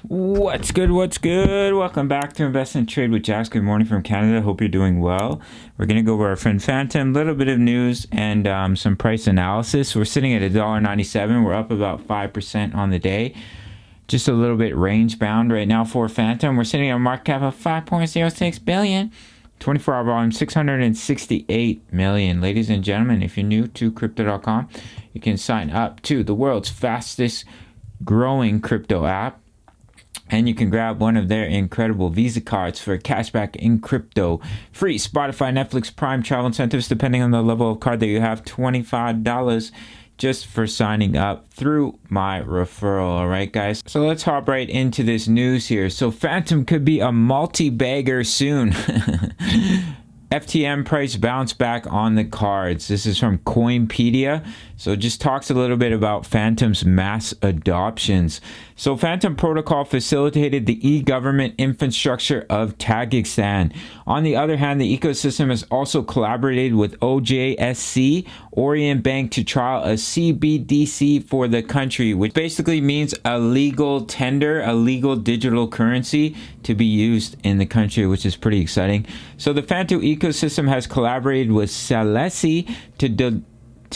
What's good? What's good? Welcome back to Invest and Trade with Jax. Good morning from Canada. Hope you're doing well. We're going to go over our friend Fantom, a little bit of news and some price analysis. We're sitting at $1.97. We're up about 5% on the day. Just a little bit range bound right now for Fantom. We're sitting at a market cap of $5.06 billion. 24-hour volume, 668 million. Ladies and gentlemen, if you're new to crypto.com, you can sign up to the world's fastest growing crypto app. And you can grab one of their incredible Visa cards for cashback in crypto. Free Spotify, Netflix, Prime travel incentives, depending on the level of card that you have, $25 just for signing up through my referral. All right, guys. So let's hop right into this news here. So Fantom could be a multi-bagger soon. FTM price bounce back on the cards. This is from Coinpedia. So it just talks a little bit about Fantom's mass adoptions. So Fantom protocol facilitated the e-government infrastructure of Tajikistan. On the other hand, the ecosystem has also collaborated with OJSC, Orient Bank, to trial a CBDC for the country, which basically means a legal tender, a legal digital currency to be used in the country, which is pretty exciting. So the Fantom ecosystem has collaborated with Salesi to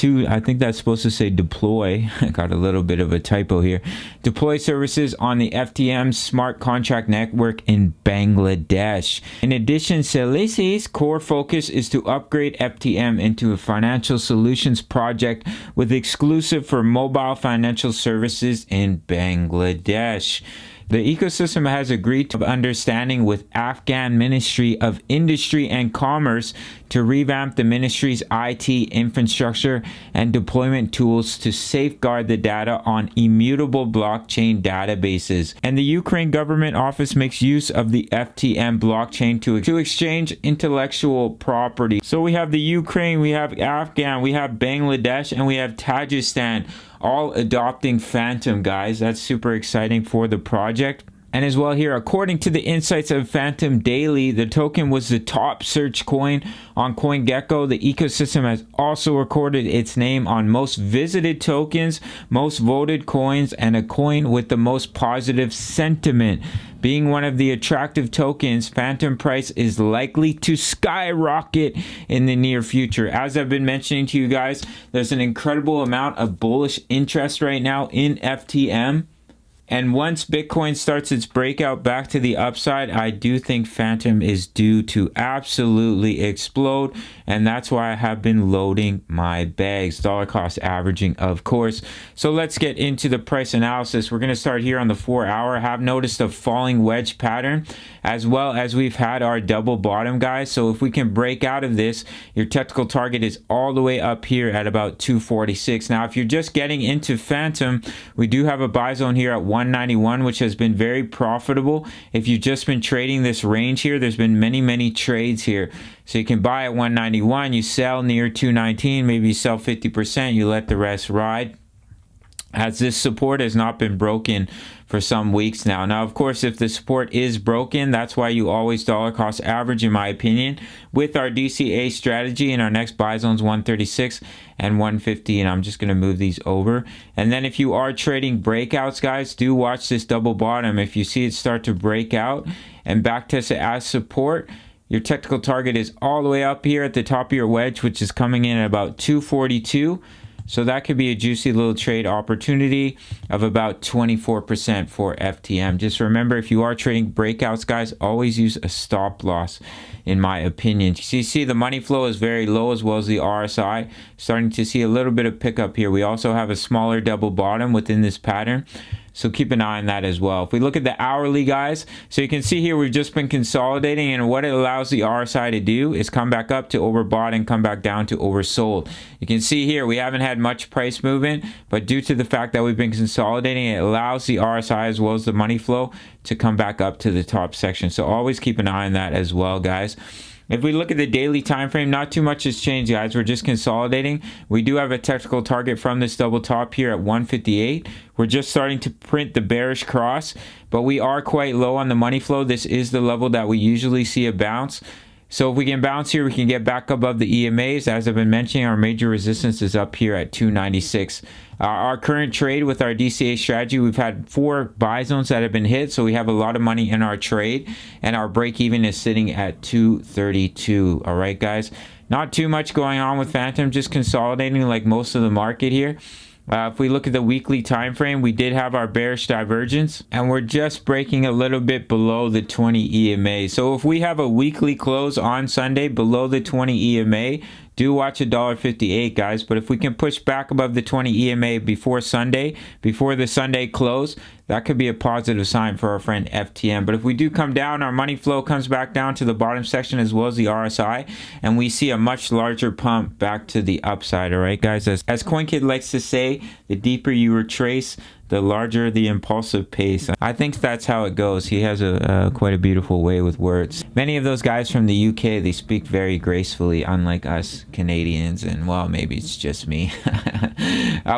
I think that's supposed to say deploy. I got a little bit of a typo here. Deploy services on the FTM smart contract network in Bangladesh. In addition, Celesi's core focus is to upgrade FTM into a financial solutions project with exclusive for mobile financial services in Bangladesh. The ecosystem has agreed to understanding with Afghan Ministry of Industry and Commerce to revamp the ministry's IT infrastructure and deployment tools to safeguard the data on immutable blockchain databases. And the Ukraine government office makes use of the FTM blockchain to exchange intellectual property. So we have the Ukraine, we have Afghan, we have Bangladesh, and we have Tajikistan, all adopting Fantom, guys. That's super exciting for the project. And as well here, according to the insights of Fantom Daily, the token was the top search coin on CoinGecko. The ecosystem has also recorded its name on most visited tokens, most voted coins, and a coin with the most positive sentiment. Being one of the attractive tokens, Fantom price is likely to skyrocket in the near future. As I've been mentioning to you guys, there's an incredible amount of bullish interest right now in FTM. And once Bitcoin starts its breakout back to the upside, I do think Fantom is due to absolutely explode. And that's why I have been loading my bags. Dollar cost averaging, of course. So let's get into the price analysis. We're going to start here on the 4-hour. I have noticed a falling wedge pattern, as well as we've had our double bottom, guys. So if we can break out of this, your technical target is all the way up here at about 246. Now, if you're just getting into Fantom, we do have a buy zone here at 191, which has been very profitable. If you've just been trading this range here, there's been many trades here. So you can buy at 191, you sell near 219, maybe you sell 50%, you let the rest ride, as this support has not been broken for some weeks now. Now, of course, if the support is broken, that's why you always dollar cost average, in my opinion, with our DCA strategy. And our next buy zones 136 and 150. And I'm just going to move these over. And then if you are trading breakouts, guys, do watch this double bottom. If you see it start to break out and backtest it as support, your technical target is all the way up here at the top of your wedge, which is coming in at about 242. So that could be a juicy little trade opportunity of about 24% for FTM. Just remember, if you are trading breakouts, guys, always use a stop loss, in my opinion. You see the money flow is very low, as well as the RSI. Starting to see a little bit of pickup here. We also have a smaller double bottom within this pattern. So keep an eye on that as well. If we look at the hourly, guys, so you can see here we've just been consolidating, and what it allows the RSI to do is come back up to overbought and come back down to oversold. You can see here we haven't had much price movement, but due to the fact that we've been consolidating, it allows the RSI as well as the money flow to come back up to the top section. So always keep an eye on that as well, guys. If we look at the daily time frame, not too much has changed, guys. We're just consolidating. We do have a technical target from this double top here at 158. We're just starting to print the bearish cross, but we are quite low on the money flow. This is the level that we usually see a bounce. So if we can bounce here, we can get back above the EMAs. As I've been mentioning, our major resistance is up here at 296. Our current trade with our DCA strategy, we've had 4 buy zones that have been hit, so we have a lot of money in our trade, and our break even is sitting at 232. All right, guys, not too much going on with Fantom, just consolidating like most of the market here. If we look at the weekly time frame, we did have our bearish divergence, and we're just breaking a little bit below the 20 EMA. So if we have a weekly close on Sunday below the 20 EMA, do watch $1.58, guys. But if we can push back above the 20 EMA before Sunday, before the Sunday close, that could be a positive sign for our friend FTM. But if we do come down, our money flow comes back down to the bottom section as well as the RSI, and we see a much larger pump back to the upside. All right, guys, as CoinKid likes to say, the deeper you retrace, the larger the impulsive pace. I think that's how it goes. He has quite a beautiful way with words. Many of those guys from the UK, they speak very gracefully, unlike us Canadians, and well, maybe it's just me.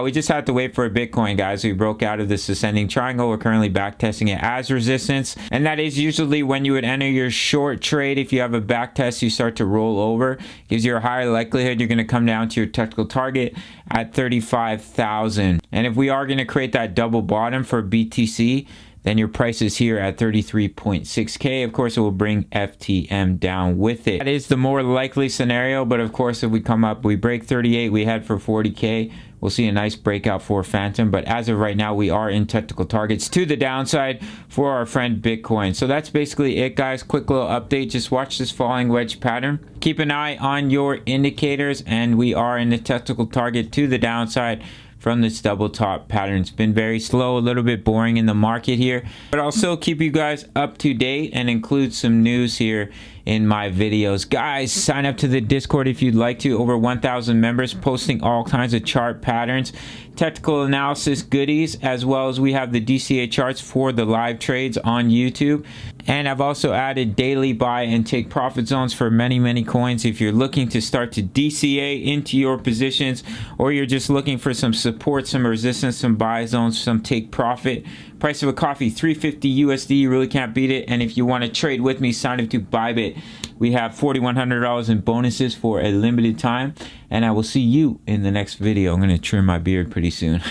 We just have to wait for a Bitcoin, guys. We broke out of this ascending triangle. We're currently back testing it as resistance, and that is usually when you would enter your short trade. If you have a back test, you start to roll over. Gives you a higher likelihood you're going to come down to your technical target at 35,000. And if we are going to create that double bottom for BTC, then your price is here at 33.6K. Of course, it will bring FTM down with it. That is the more likely scenario, but of course, if we come up, we break 38, we head for 40K. We'll see a nice breakout for Fantom, but as of right now, we are in technical targets to the downside for our friend Bitcoin. So that's basically it, guys. Quick little update. Just watch this falling wedge pattern. Keep an eye on your indicators, and we are in the technical target to the downside from this double top pattern. It's been very slow, a little bit boring in the market here, but I'll still keep you guys up to date and include some news here in my videos. Guys, sign up to the Discord if you'd like to. Over 1,000 members posting all kinds of chart patterns, technical analysis goodies, as well as we have the DCA charts for the live trades on YouTube. And I've also added daily buy and take profit zones for many coins. If you're looking to start to DCA into your positions, or you're just looking for some support, some resistance, some buy zones, some take profit. Price of a coffee, $350 USD. You really can't beat it. And if you want to trade with me, sign up to Bybit. We have $4,100 in bonuses for a limited time. And I will see you in the next video. I'm going to trim my beard pretty soon.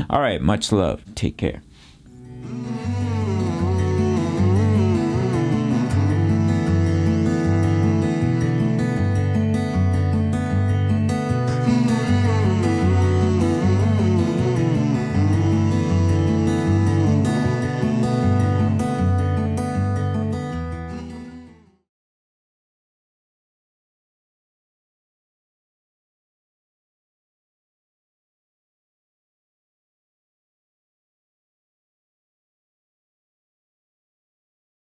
All right, much love. Take care.